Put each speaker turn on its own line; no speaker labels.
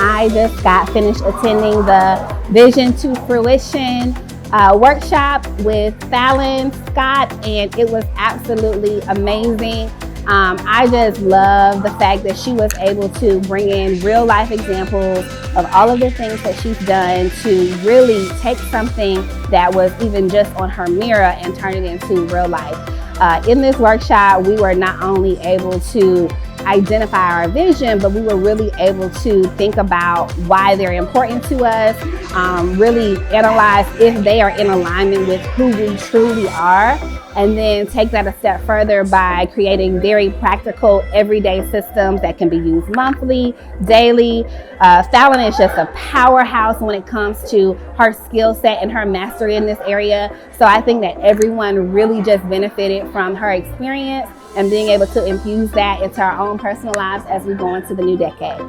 I just got finished attending the Vision to Fruition workshop with Fallon Scott, and it was absolutely amazing. I just love the fact that she was able to bring in real life examples of all of the things that she's done to really take something that was even just on her mirror and turn it into real life. In this workshop, we were not only able to identify our vision, but we were really able to think about why they're important to us, really analyze if they are in alignment with who we truly are, and then take that a step further by creating very practical everyday systems that can be used monthly, daily. Fallon is just a powerhouse when it comes to her skill set and her mastery in this area. So I think that everyone really just benefited from her experience and being able to infuse that into our own personal lives as we go into the new decade.